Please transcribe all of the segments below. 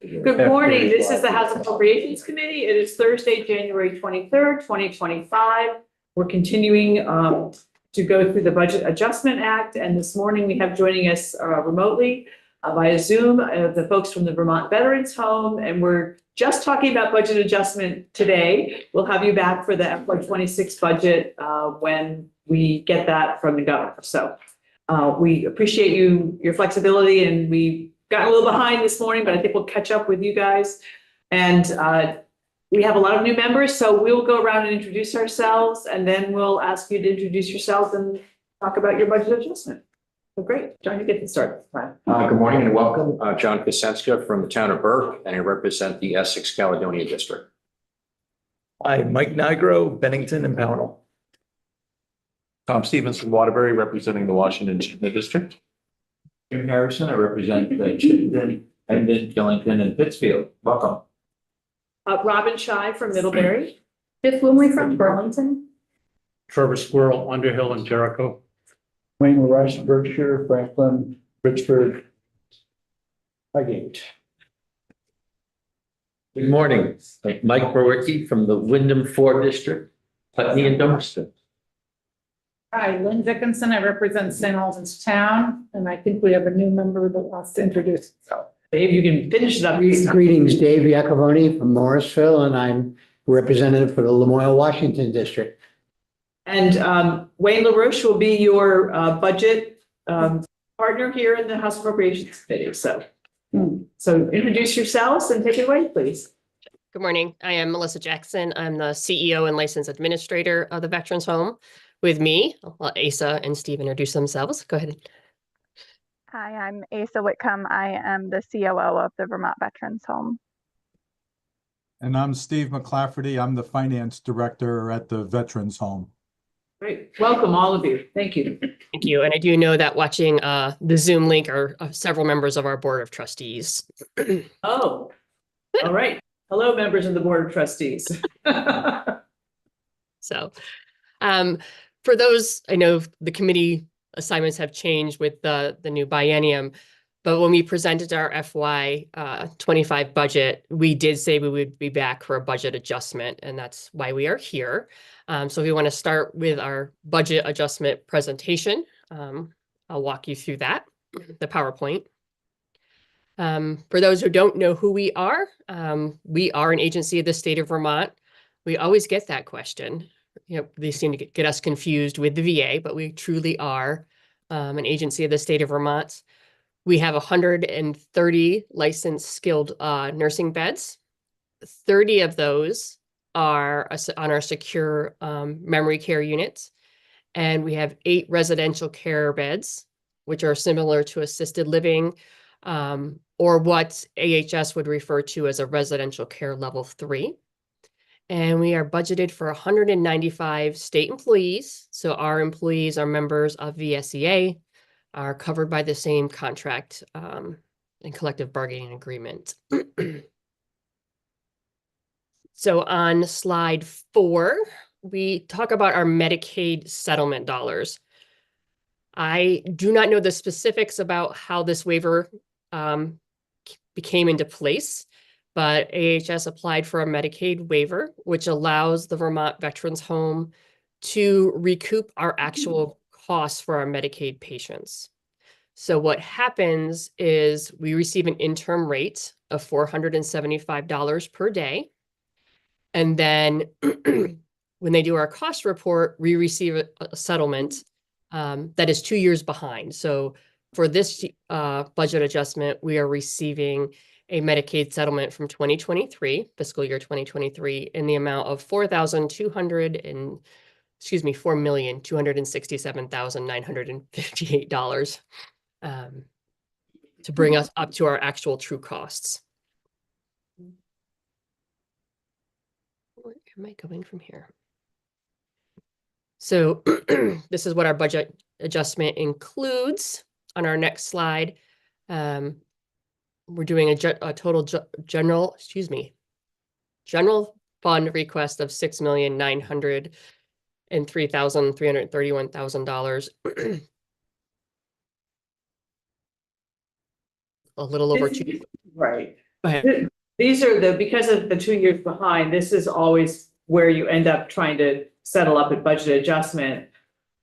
Good morning. This is the House Appropriations Committee. It is Thursday, January 23rd, 2025. We're continuing to go through the Budget Adjustment Act. And this morning we have joining us remotely via Zoom, the folks from the Vermont Veterans Home. And we're just talking about budget adjustment today. We'll have you back for the FY26 budget when we get that from the governor. So we appreciate your flexibility, and we got a little behind this morning, but I think we'll catch up with you guys. And we have a lot of new members, so we'll go around and introduce ourselves, and then we'll ask you to introduce yourself and talk about your budget adjustment. So great, John, you get to start. Good morning and welcome. John Kosenska from the town of Burke, and I represent the Essex Caledonia District. Hi, Mike Nigro, Bennington and Pownell. Tom Stevens from Waterbury, representing the Washington District. Jim Harrison, I represent Chittenden, Hendon, Killington, and Pittsfield. Welcome. Robin Shy from Middlebury. Biff Lumley from Burlington. Trevor Squirrel, Underhill and Jericho. Wayne Rush, Berkshire, Franklin, Richford, Highgate. Good morning. Mike Borwicki from the Wyndham 4 District, Putney and Dummerston. Hi, Lynn Dickinson. I represent St. Albans Town, and I think we have a new member that wants to introduce himself. Dave, you can finish it up. Greetings, Dave Iacovoni from Morrisville, and I'm representative for the Lamoille, Washington District. And Wayne LaRouche will be your budget partner here in the House Appropriations Committee. So introduce yourselves and take it away, please. Good morning. I am Melissa Jackson. I'm the CEO and licensed administrator of the Veterans Home. With me, I'll let Asa and Steve introduce themselves. Go ahead. Hi, I'm Asa Whitcomb. I am the COO of the Vermont Veterans Home. And I'm Steve McClafferty. I'm the finance director at the Veterans Home. Great. Welcome, all of you. Thank you. Thank you. And I do know that watching the Zoom link are several members of our Board of Trustees. Oh, all right. Hello, members of the Board of Trustees. So for those, I know the committee assignments have changed with the new biennium, but when we presented our FY25 budget, we did say we would be back for a budget adjustment, and that's why we are here. So we want to start with our budget adjustment presentation. I'll walk you through that, the PowerPoint. For those who don't know who we are an agency of the state of Vermont. We always get that question. They seem to get us confused with the VA, but we truly are an agency of the state of Vermont. We have 130 licensed skilled nursing beds. 30 of those are on our secure memory care units. And we have 8 residential care beds, which are similar to assisted living, or what AHS would refer to as a residential care level 3. And we are budgeted for 195 state employees. So our employees are members of VSEA, are covered by the same contract and collective bargaining agreement. So on slide 4, we talk about our Medicaid settlement dollars. I do not know the specifics about how this waiver came into place, but AHS applied for a Medicaid waiver, which allows the Vermont Veterans Home to recoup our actual costs for our Medicaid patients. So what happens is we receive an interim rate of $475 per day. And then when they do our cost report, we receive a settlement that is 2 years behind. So for this budget adjustment, we are receiving a Medicaid settlement from 2023, fiscal year 2023, in the amount of $4,267,958 to bring us up to our actual true costs. Where am I going from here? So this is what our budget adjustment includes. On our next slide, we're doing a total general fund request of $6,903,331,000. A little over 2. Right. These are because of the 2 years behind, this is always where you end up trying to settle up at budget adjustment.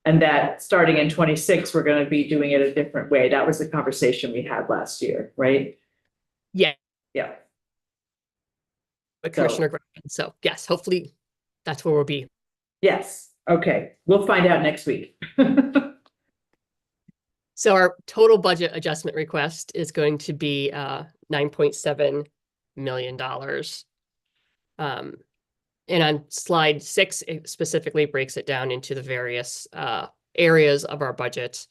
And that starting in 26, we're going to be doing it a different way. That was the conversation we had last year, right? Yeah. Yeah. But Commissioner Griffin. So yes, hopefully that's where we'll be. Yes. Okay. We'll find out next week. So our total budget adjustment request is going to be $9.7 million. And on slide 6, it specifically breaks it down into the various areas of our budget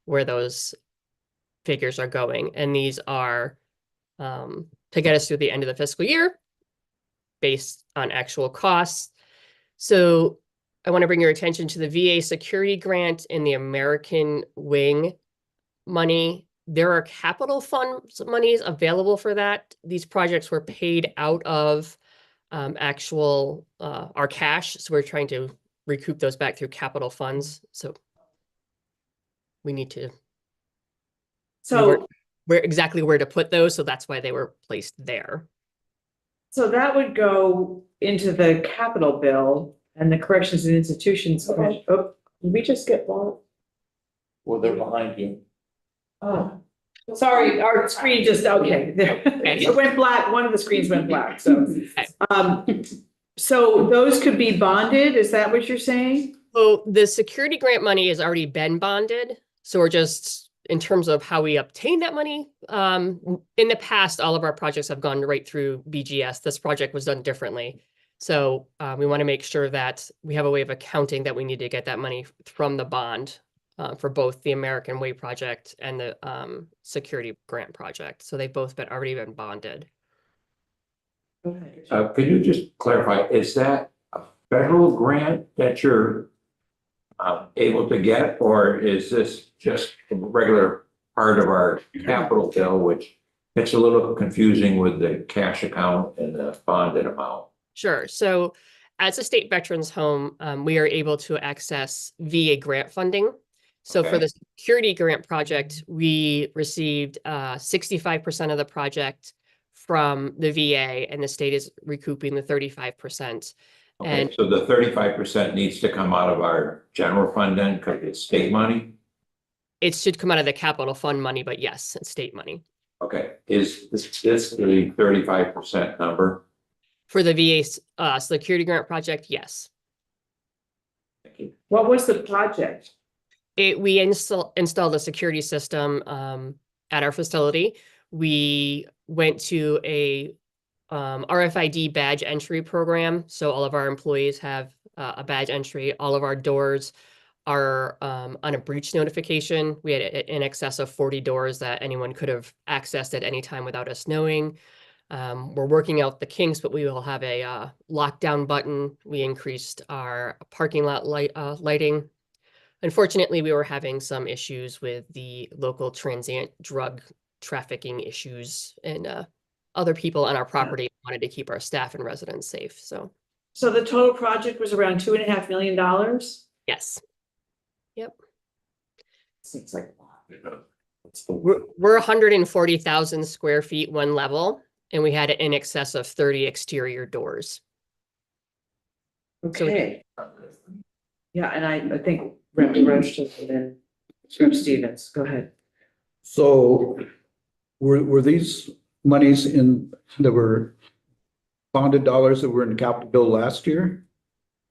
where those figures are going. And these are to get us through the end of the fiscal year based on actual costs. So I want to bring your attention to the VA security grant and the American Wing money. There are capital funds monies available for that. These projects were paid out of our cash. So we're trying to recoup those back through capital funds. So we need to know where exactly where to put those. So that's why they were placed there. So that would go into the capital bill and the corrections and institutions. Oh, did we just get one? Well, they're behind you. Oh, sorry, our screen just, okay. It went black. One of the screens went black, so. So those could be bonded, is that what you're saying? So the security grant money has already been bonded. So we're just, in terms of how we obtain that money, in the past, all of our projects have gone right through BGS. This project was done differently. So we want to make sure that we have a way of accounting that we need to get that money from the bond for both the American Way project and the security grant project. So they've both already been bonded. Could you just clarify, is that a federal grant that you're able to get, or is this just a regular part of our capital bill, which it's a little confusing with the cash account and the bonded amount? Sure. So as a state veterans home, we are able to access VA grant funding. So for the security grant project, we received 65% of the project from the VA, and the state is recouping the 35%. Okay, And so the 35% needs to come out of our general fund then, because it's state money? it should come out of the capital fund money, but yes, it's state money. Okay, is this the 35% number? For the VA security grant project, yes. Thank you. What was the project? We installed a security system at our facility. We went to a RFID badge entry program. So all of our employees have a badge entry. All of our doors are on a breach notification. We had in excess of 40 doors that anyone could have accessed at any time without us knowing. We're working out the kinks, but we will have a lockdown button. We increased our parking lot lighting. Unfortunately, we were having some issues with the local transient drug trafficking issues, and other people on our property wanted to keep our staff and residents safe. So the total project was around $2.5 million? yes. Yep. Seems like a lot. We're 140,000 square feet one level, and we had it in excess of 30 exterior doors. Okay. Yeah, and I think Rep. Roche and then Rep. Stevens, go ahead. So were these monies that were bonded dollars that were in the capital bill last year?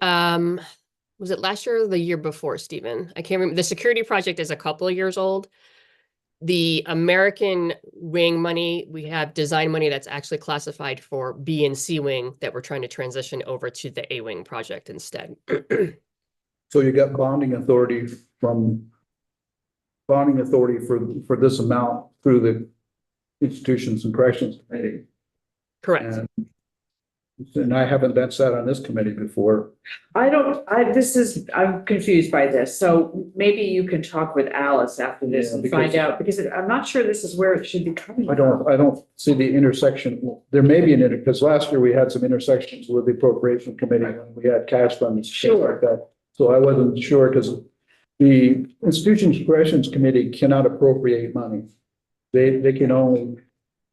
Was it last year or the year before, Stephen? I can't remember. The security project is a couple of years old. The American Wing money, we have design money that's actually classified for B and C Wing that we're trying to transition over to the A Wing project instead. So you got bonding authority for this amount through the Institutions and Corrections Committee. Correct. And I haven't been sat on this committee before. I'm confused by this. So maybe you can talk with Alice after this and find out, because I'm not sure this is where it should be coming I from. don't see the intersection. There may be because last year we had some intersections with the Appropriation Committee when we had cash funds. Sure. Like that. So I wasn't sure because the Institutions and Corrections Committee cannot appropriate money. They can only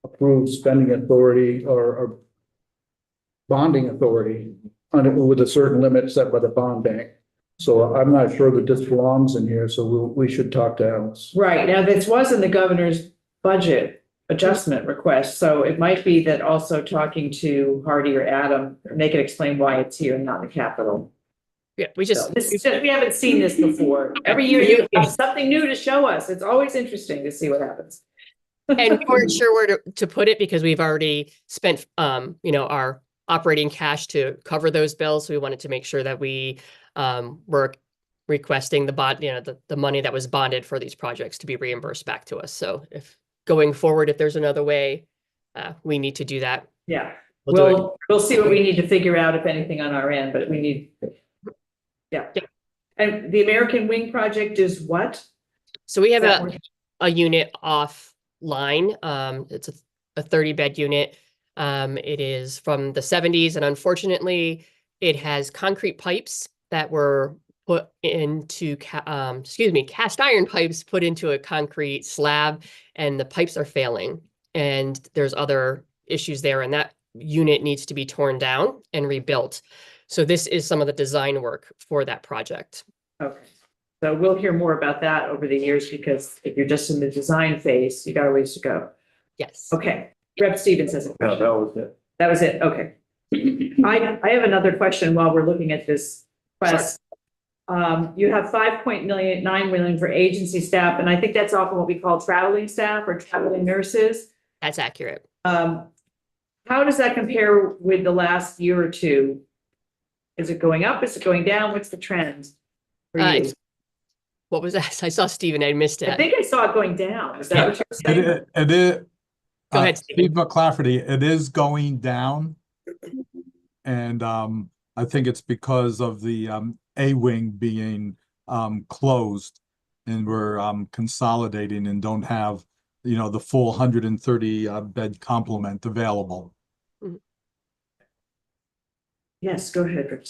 approved spending authority or bonding authority with a certain limit set by the bond bank. So I'm not sure that this belongs in here, so we should talk to Alice. Right, now this was in the governor's budget adjustment request, so it might be that also talking to Hardy or Adam, they can explain why it's here and not in the capital. Yeah, we So just, this is just, we haven't seen this before. Every year you have something new to show us. It's always interesting to see what happens. and we weren't sure where to put it because we've already spent, our operating cash to cover those bills. So we wanted to make sure that we were requesting the bond, the money that was bonded for these projects to be reimbursed back to us. So if going forward, if there's another way, we need to do that. Yeah, We'll do it. we'll see what we need to figure out, if anything, on our end, but we need. Yeah. And the American Wing Project is what? So we have Is that a unit offline. It's a 30-bed unit. It is from the 70s, and unfortunately, it has concrete pipes that were put into, cast iron pipes put into a concrete slab, and the pipes are failing. And there's other issues there, and that unit needs to be torn down and rebuilt. So this is some of the design work for that project. Okay, so we'll hear more about that over the years, because if you're just in the design phase, you got a ways to go. Yes. Okay, Rep. Stevens has a No, question. that was it. That was it, okay. I have another question while we're looking at this request. You have 5.9 million for agency staff, and I think that's often what we call traveling staff or traveling nurses. That's accurate. How does that compare with the last year or two? Is it going up? Is it going down? What's the trend for you? What was that? I saw Stephen, I missed it. I think I saw it going down. Is that what you're saying? It is. Go ahead, Steve McClafferty, it is going down. And I think it's because of the A wing being closed, and we're consolidating and don't have, the full 130 bed complement available. Yes, go ahead, Rip.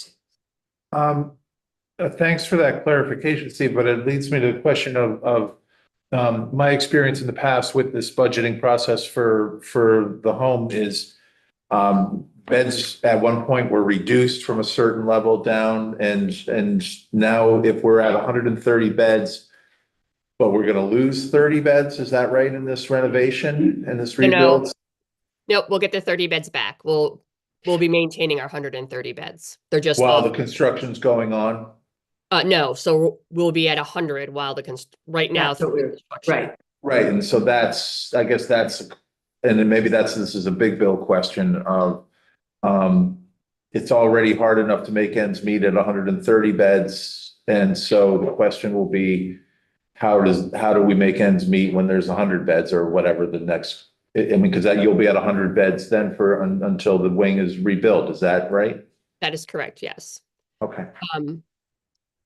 Thanks for that clarification, Steve, but it leads me to the question of my experience in the past with this budgeting process for the home is beds at one point were reduced from a certain level down, and now if we're at 130 beds, but we're going to lose 30 beds, is that right, in this renovation and this rebuild? Nope, we'll get the 30 beds back. We'll be maintaining our 130 beds. They're just While the construction's going on? No, so we'll be at 100 while right now. That's what we're, right. Right, and so that's, I guess that's, and then maybe this is a big bill question of, it's already hard enough to make ends meet at 130 beds. And so the question will be, how do we make ends meet when there's 100 beds or whatever the next, because you'll be at 100 beds then until the wing is rebuilt. Is that right? That is correct, yes. Okay.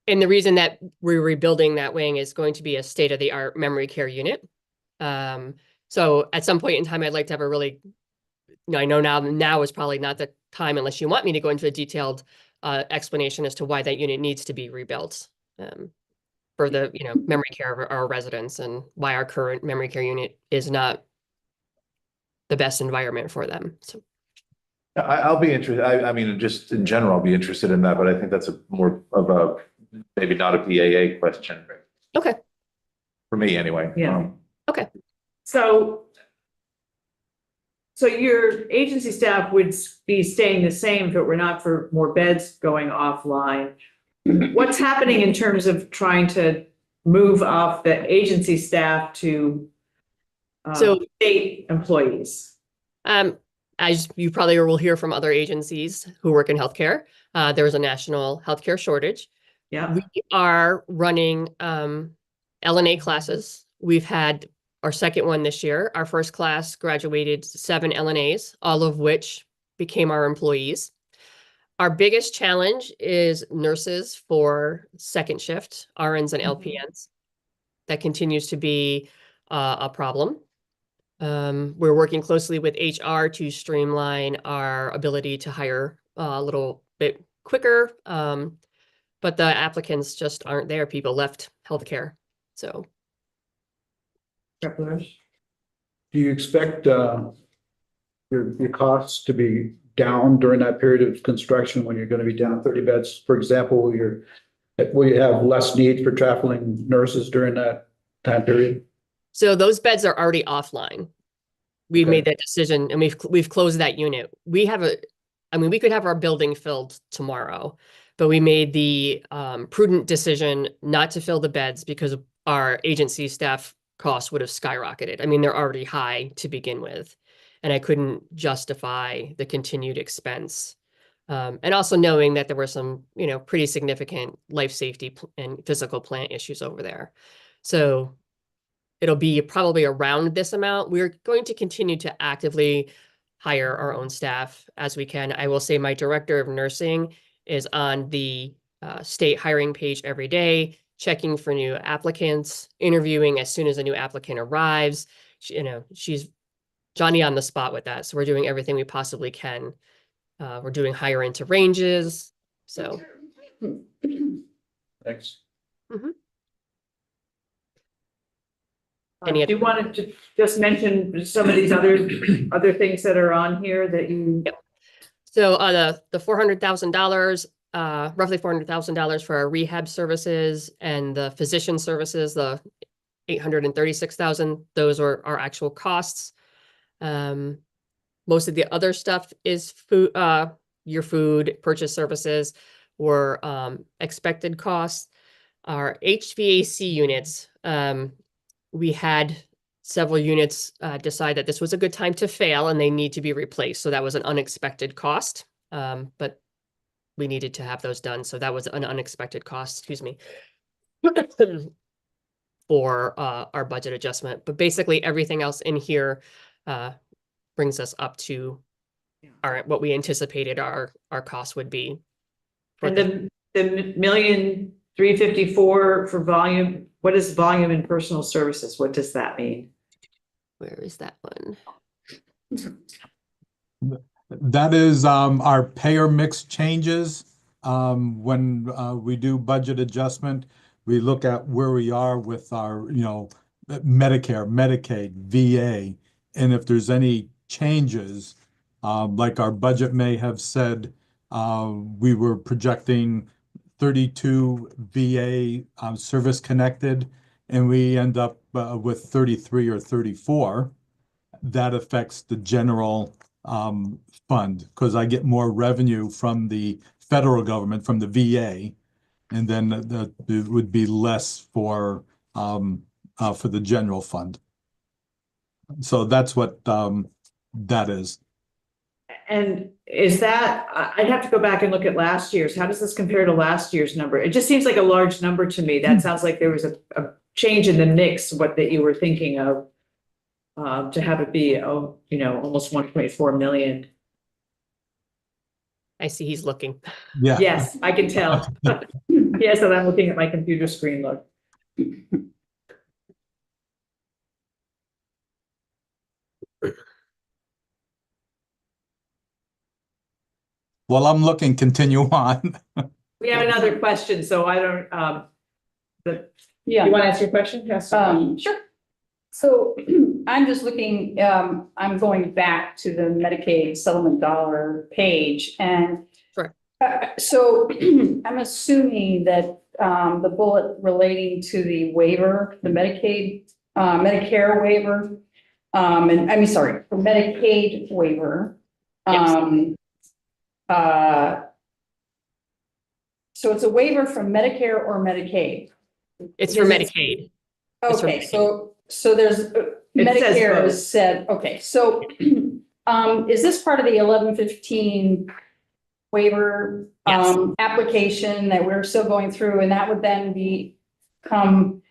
And the reason that we're rebuilding that wing is going to be a state-of-the-art memory care unit. So at some point in time, I'd like to have a really, I know now is probably not the time unless you want me to go into a detailed explanation as to why that unit needs to be rebuilt for the, memory care of our residents, and why our current memory care unit is not the best environment for them. So I'll be interested. I mean, just in general, I'll be interested in that, but I think that's more of a, maybe not a PAA question. Okay. For me, anyway. Yeah. Okay. So your agency staff would be staying the same if it were not for more beds going offline. What's happening in terms of trying to move off the agency staff to state employees? As you probably will hear from other agencies who work in healthcare, there is a national healthcare shortage. Yeah. We are running LNA classes. We've had our second one this year. Our first class graduated 7 LNAs, all of which became our employees. Our biggest challenge is nurses for second shift, RNs and LPNs. That continues to be a problem. We're working closely with HR to streamline our ability to hire a little bit quicker. But the applicants just aren't there. People left healthcare. So. Do you expect your costs to be down during that period of construction when you're going to be down 30 beds? For example, will you have less need for traveling nurses during that time period? So those beds are already offline. We Okay. made that decision and we've closed that unit. We could have our building filled tomorrow, but we made the prudent decision not to fill the beds because our agency staff costs would have skyrocketed. I mean, they're already high to begin with, and I couldn't justify the continued expense. And also knowing that there were some, pretty significant life safety and physical plant issues over there. So it'll be probably around this amount. We're going to continue to actively hire our own staff as we can. I will say my director of nursing is on the state hiring page every day, checking for new applicants, interviewing as soon as a new applicant arrives. She's Johnny on the spot with that. So we're doing everything we possibly can. We're doing hire into ranges. So. Thanks. Mhm. Do you want to just mention some of these other things that are on here that you? Yep. So the $400,000, roughly $400,000 for our rehab services and the physician services, the $836,000, those are our actual costs. Most of the other stuff is food, your food purchase services or expected costs. Our HVAC units, we had several units decide that this was a good time to fail and they need to be replaced. So that was an unexpected cost, but we needed to have those done. So that was an unexpected cost, excuse me, for our budget adjustment. But basically everything else in here brings us up to what we anticipated our cost would be. And the $1,354,000 for volume, what is volume in personal services? What does that mean? Where is that one? That is our payer mix changes. When we do budget adjustment, we look at where we are with our, Medicare, Medicaid, VA, and if there's any changes, like our budget may have said, we were projecting 32 VA service connected, and we end up with 33 or 34. That affects the general fund because I get more revenue from the federal government, from the VA, and then it would be less for the general fund. So that's what that is. And is that, I'd have to go back and look at last year's. How does this compare to last year's number? It just seems like a large number to me. That sounds like there was a change in the mix, what that you were thinking of, to have it be, almost 1.4 million. I see he's looking. Yeah. Yes, I can tell. Yes, and I'm looking at my computer screen, look. Well, I'm looking, continue on. We have another question, so I don't, Yeah. you want to ask your question? Yes. Sure. So I'm just looking, I'm going back to the Medicaid settlement dollar page and Sure. So I'm assuming that the bullet relating to the waiver, the Medicare waiver, for Medicaid waiver. So it's a waiver from Medicare or Medicaid? It's for Medicaid. Okay, so there's Medicare is said, okay, so is this part of the 1115 waiver application that we're still going through, and that would then become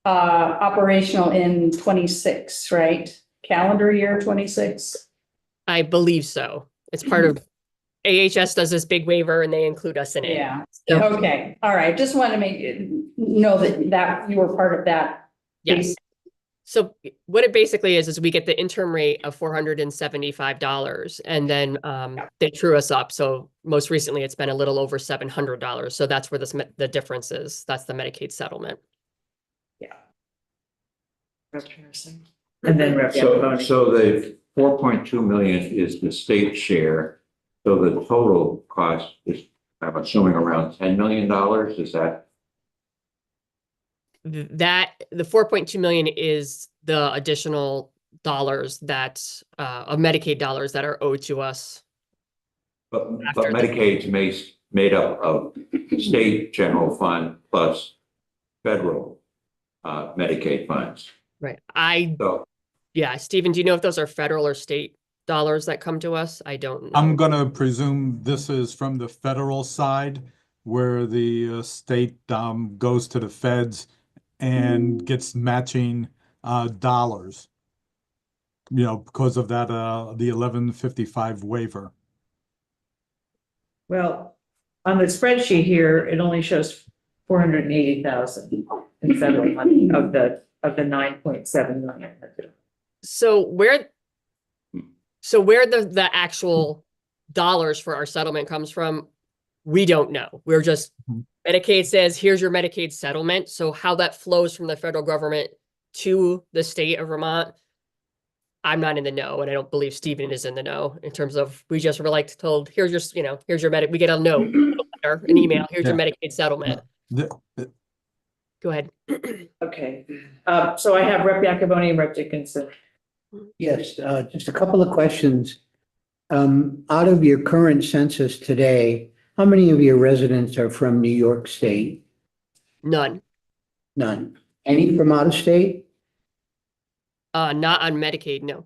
operational in 26, right? Calendar year 26? I believe so. It's part of AHS does this big waiver and they include us in it. Yeah. So, Okay. All right. Just want to know that you were part of that. yes. So what it basically is we get the interim rate of $475 and then they true us up. So most recently it's been a little over $700. So that's where the difference is. That's the Medicaid settlement. And then So 4.2 million is the state share. So the total cost is, I'm assuming, around $10 million. Is that? That the 4.2 million is the additional dollars that of Medicaid dollars that are owed to us. But After the- Medicaid's made up of state general fund plus federal Medicaid funds. Right. So Yeah, Stephen, do you know if those are federal or state dollars that come to us? I don't know. I'm gonna presume this is from the federal side where the state goes to the feds and gets matching dollars. You know, because of that the 1155 waiver. Well, on the spreadsheet here, it only shows 480,000 in federal money of the 9.7 million. So where the actual dollars for our settlement comes from, we don't know. We're just, Medicaid says, here's your Medicaid settlement. So how that flows from the federal government to the state of Vermont, I'm not in the know, and I don't believe Stephen is in the know in terms of, we just were like told, here's your, here's your we get a note, a letter, an email, here's your Medicaid settlement. Go ahead. Okay, so I have Rep. Iacoboni and Rep. Dickinson. Yes, just a couple of questions. Out of your current census today, how many of your residents are from New York State? None. None. Any from out of state? Not on Medicaid, no.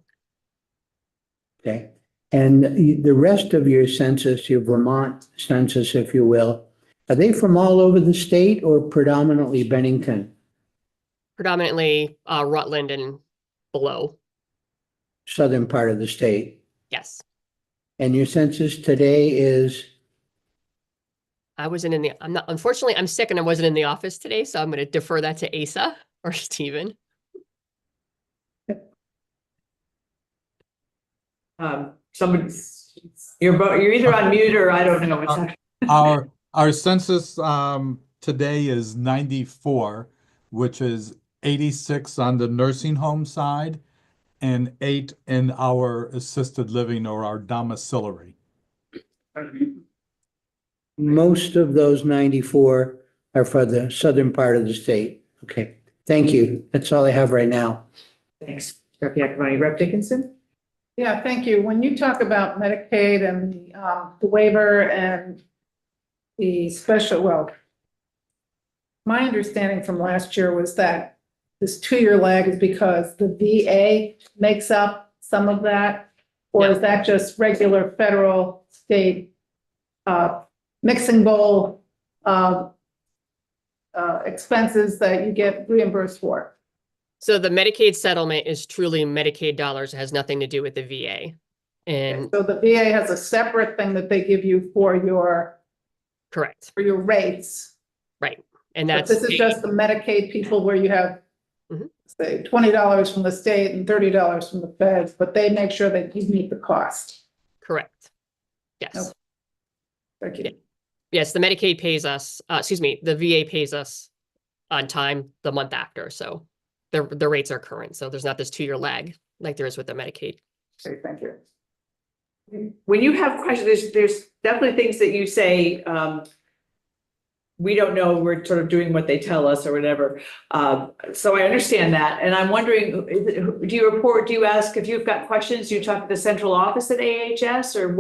Okay. And the rest of your census, your Vermont census, if you will, are they from all over the state or predominantly Bennington? Predominantly Rutland and below. Southern part of the state. Yes. And your census today is? Unfortunately, I'm sick and I wasn't in the office today, so I'm going to defer that to Asa or Stephen. You're either on mute or I don't know what's happening. Our census today is 94, which is 86 on the nursing home side and 8 in our assisted living or our domiciliary. Most of those 94 are for the southern part of the state. Okay, thank you. That's all I have right now. Thanks, Rep. Iacoboni. Rep. Dickinson? Yeah, thank you. When you talk about Medicaid and the waiver and the special, well, my understanding from last year was that this 2-year lag is because the VA makes up some of that, or is that just regular federal, state mixing bowl expenses that you get reimbursed for? So the Medicaid settlement is truly Medicaid dollars. It has nothing to do with the VA. And so the VA has a separate thing that they give you for your correct, for your rates. Right. And But this is just the Medicaid people where you have say $20 from the state and $30 from the feds, but they make sure that you meet the cost. Correct. Yes. Okay. Thank you. Yes, the Medicaid pays us, the VA pays us on time the month after. So the rates are current. So there's not this 2-year lag like there is with the Medicaid. Okay, thank you. When you have questions, there's definitely things that you say, we don't know, we're sort of doing what they tell us or whatever. So I understand that. And I'm wondering, do you ask if you've got questions, do you talk to the central office at AHS or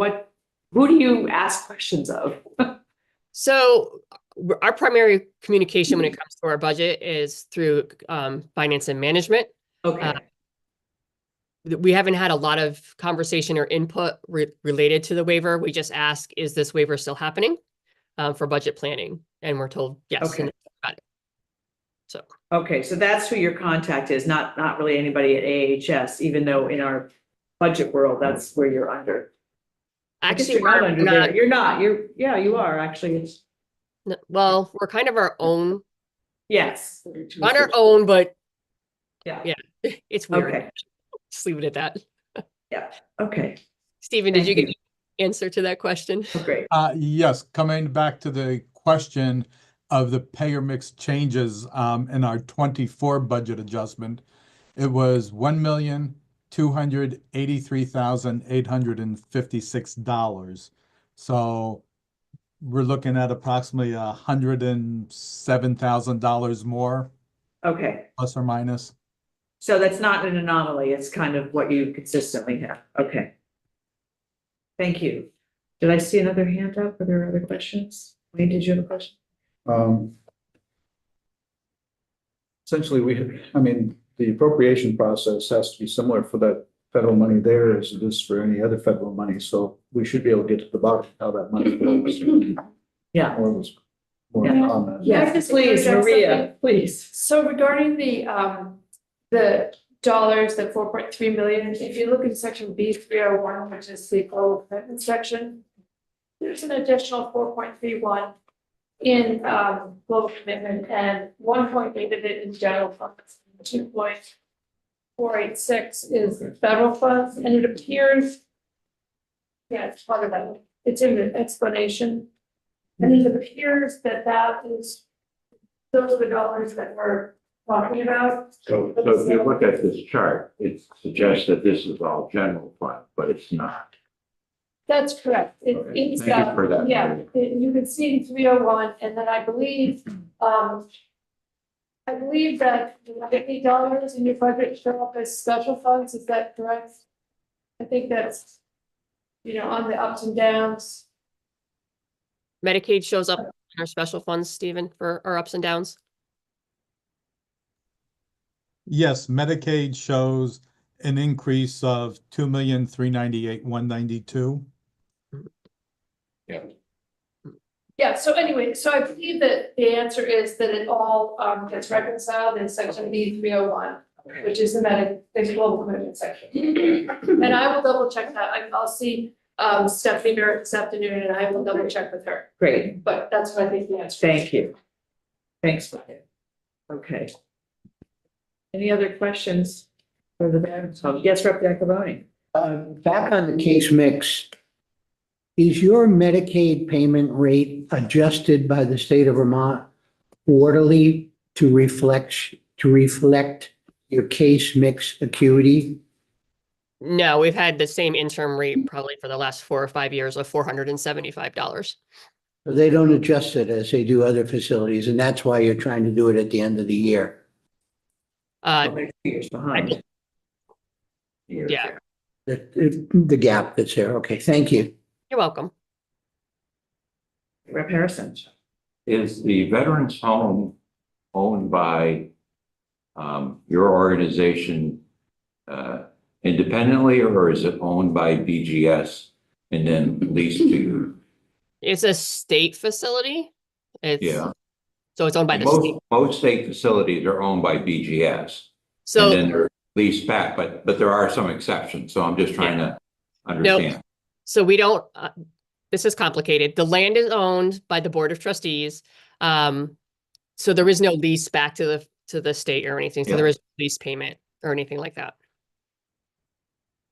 who do you ask questions of? So our primary communication when it comes to our budget is through finance and management. Okay. We haven't had a lot of conversation or input related to the waiver. We just ask, is this waiver still happening for budget planning? And we're told yes. Okay. Got it. So. Okay, so that's who your contact is, not really anybody at AHS, even though in our budget world, that's where you're under. Actually, you're not. You are actually. Well, we're kind of our own. Yes. On our own, but yeah, it's weird. Okay. Just leave it at that. Yeah. Okay. Stephen, did you get the answer to that question? Oh, great. Yes, coming back to the question of the payer mix changes in our 24 budget adjustment, it was 1,000,000, $283,856. So we're looking at approximately $107,000 more, Okay, plus or minus. so that's not an anomaly. It's kind of what you consistently have. Okay. Thank you. Did I see another hand up? Are there other questions? Wayne, did you have a question? Essentially, the appropriation process has to be similar for that federal money there as it is for any other federal money, so we should be able to get to the bottom of how that money goes. Yeah. More Yeah. comment. Yes, please, Maria, please. So regarding the dollars, the 4.3 million, if you look in section B 301, which is the global commitment section, there's an additional 4.31 in global commitment and 1.8 of it in general funds. 2.486 is federal funds, and it appears, yeah, it's part of that. It's in the explanation. And it appears that those are the dollars that we're talking about. So if you look at this chart, it suggests that this is all general fund, but it's not. That's correct. Okay. It's Thank you for that. yeah, you can see 301, and then I believe that $50 in your budget show up as special funds. Is that correct? I think that's, on the ups and downs. Medicaid shows up in our special funds, Stephen, for our ups and downs. Yes, Medicaid shows an increase of 2,398,192. Yeah, so anyway, so I believe that the answer is that it all gets reconciled in section B 301, which is the global commitment section. And I will double check that. I'll see Stephanie Barrett this afternoon, and I will double check with her. Great, But that's what I think the answer is. thank you. Thanks, Maya. Okay. Any other questions for the parents? Yes, Rep. Jacoboni. Back on the case mix, is your Medicaid payment rate adjusted by the state of Vermont quarterly to reflect your case mix acuity? No, we've had the same interim rate probably for the last 4 or 5 years of $475. So they don't adjust it as they do other facilities, and that's why you're trying to do it at the end of the year. They're 2 years behind. Yeah, The gap that's there. Okay, thank you. you're welcome. Rep. Harrison. Is the Veterans Home owned by your organization independently, or is it owned by BGS and then leased to you? It's a state facility. Yeah. So it's owned by the state. Most state facilities are owned by BGS. And So then they're leased back, but there are some exceptions. So I'm just trying to understand. So we don't, this is complicated. The land is owned by the Board of Trustees. So there is no lease back to the state or anything. So there is no lease payment or anything like that.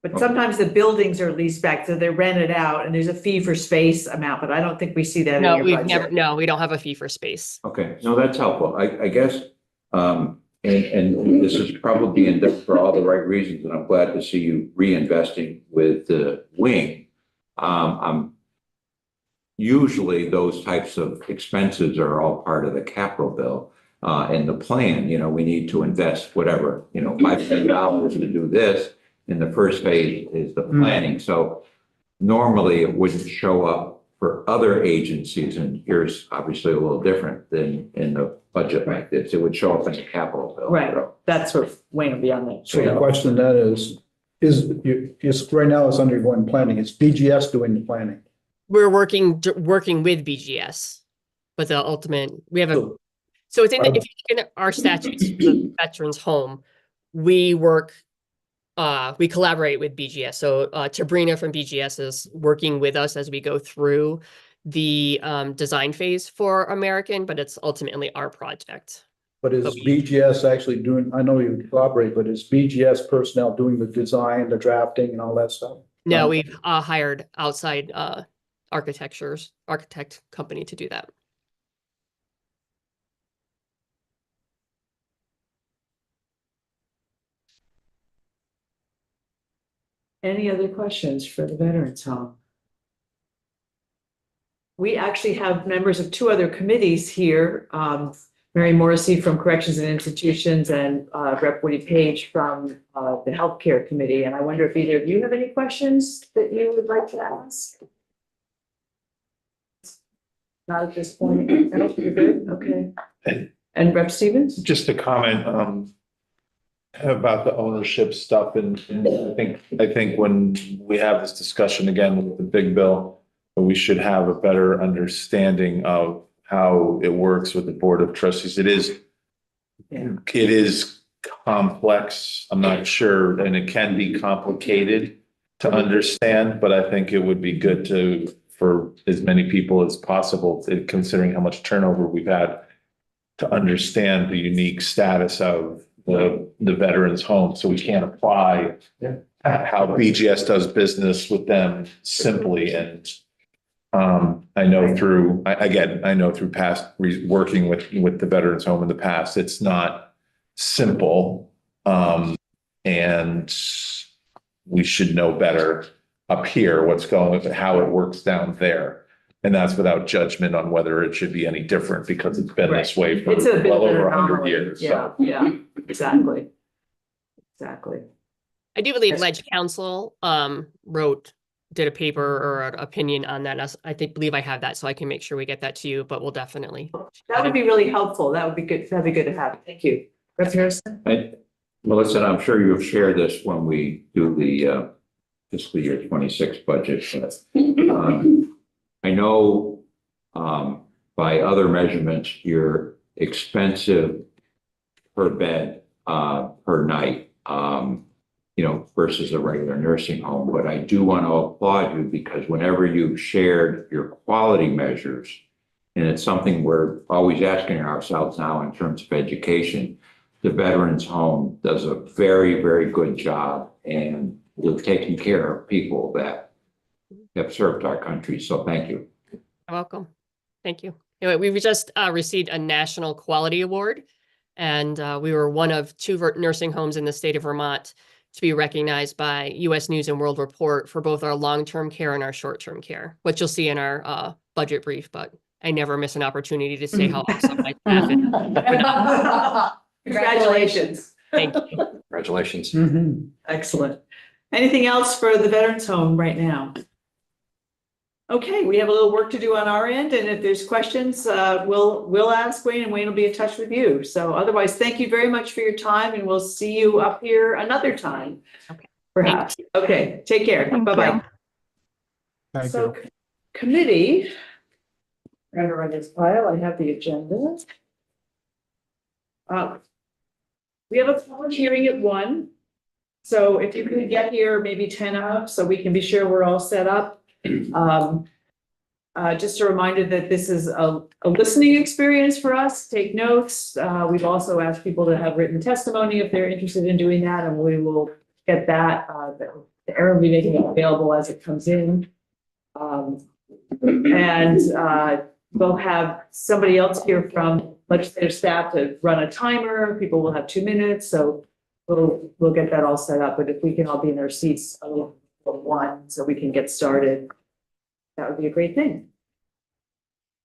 But sometimes the buildings are leased back, so they're rented out and there's a fee for space amount, but I don't think we see that in No, your budget. we don't have a fee for space. Okay, no, that's helpful. I guess, and this is probably in depth for all the right reasons, and I'm glad to see you reinvesting with the wing. Usually those types of expenses are all part of the capital bill. And the plan, we need to invest whatever, $5 million to do this. In the first phase is the planning. So normally it wouldn't show up for other agencies, and here's obviously a little different than in the budget like this. It would show up in the capital bill. Right, that's what Wayne will be on that. So the question then is right now it's undergoing planning. Is BGS doing the planning? We're working with BGS, but the ultimate, so it's if you look in our statutes, the Veterans Home, we collaborate with BGS. So Sabrina from BGS is working with us as we go through the design phase for American, but it's ultimately our project. But is BGS actually doing, I know you collaborate, but is BGS personnel doing the design, the drafting and all that stuff? No, we've hired outside architect company to do that. Any other questions for the Veterans Home? We actually have members of two other committees here. Mary Morrissey from Corrections and Institutions and Rep. Woody Page from the Healthcare Committee. And I wonder if either of you have any questions that you would like to ask? Not at this point. No, you're good? Okay. And Rep. Stevens? Just a comment, about the ownership stuff and I think when we have this discussion again with the big bill, we should have a better understanding of how it works with the Board of Trustees. It is complex. I'm not sure, and it can be complicated to understand, but I think it would be good for as many people as possible, considering how much turnover we've had, to understand the unique status of the Veterans Home. So we can't apply how BGS does business with them simply. And I know through past working with the Veterans Home in the past, it's not simple. And we should know better up here how it works down there. And that's without judgment on whether it should be any different, because it's been this way for It's a bit well of an over 100 anomaly. years. Yeah, yeah, exactly. Exactly. I do believe Ledge Council did a paper or an opinion on that. Believe I have that, so I can make sure we get that to you, but we'll definitely. That would be really helpful. That would be good. That'd be good to have. Thank you. Rep. Harrison? Melissa, I'm sure you've shared this when we do the fiscal year 26 budget, but I know by other measurements, you're expensive per bed per night, versus a regular nursing home. But I do want to applaud you, because whenever you've shared your quality measures, and it's something we're always asking ourselves now in terms of education, the Veterans Home does a very, very good job, and they've taken care of people that have served our country. So thank you. You're welcome. Thank you. Anyway, we've just received a national quality award, and we were one of two nursing homes in the state of Vermont to be recognized by U.S. News and World Report for both our long-term care and our short-term care, which you'll see in our budget brief. But I never miss an opportunity to say how awesome my staff is. Congratulations. Thank you. Congratulations. Excellent. Anything else for the Veterans Home right now? Okay, we have a little work to do on our end, and if there's questions, we'll ask Wayne, and Wayne will be in touch with you. So otherwise, thank you very much for your time, and we'll see you up here another time. Okay. Perhaps. Okay, take care. Thank Bye-bye. Thank So you. committee, right around this pile, I have the agenda. We have a public hearing at 1. So if you could get here maybe 10 up, so we can be sure we're all set up. Just a reminder that this is a listening experience for us. Take notes. We've also asked people to have written testimony if they're interested in doing that, and we will get that. Aaron will be making it available as it comes in. We'll have somebody else here from legislative staff to run a timer. People will have 2 minutes, so we'll get that all set up. But if we can all be in our seats a little bit 1, so we can get started, that would be a great thing.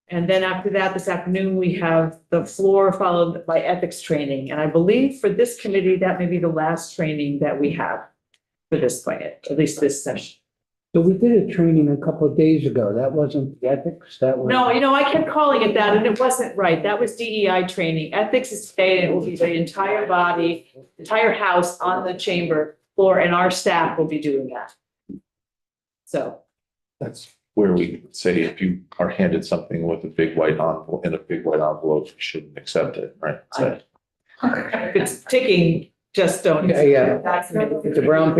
And then after that, this afternoon, we have the floor followed by ethics training. And I believe for this committee, that may be the last training that we have for this plan, at least this session. So we did a training a couple of days ago. That wasn't the ethics, that was. No, I kept calling it that and it wasn't right. That was DEI training. Ethics is today, and it will be the entire body, entire house on the chamber floor, and our staff will be doing that. So. That's where we say if you are handed something with a big white envelope, you shouldn't accept it, right? So. If it's ticking, just don't. Yeah. That's. It's a brown paper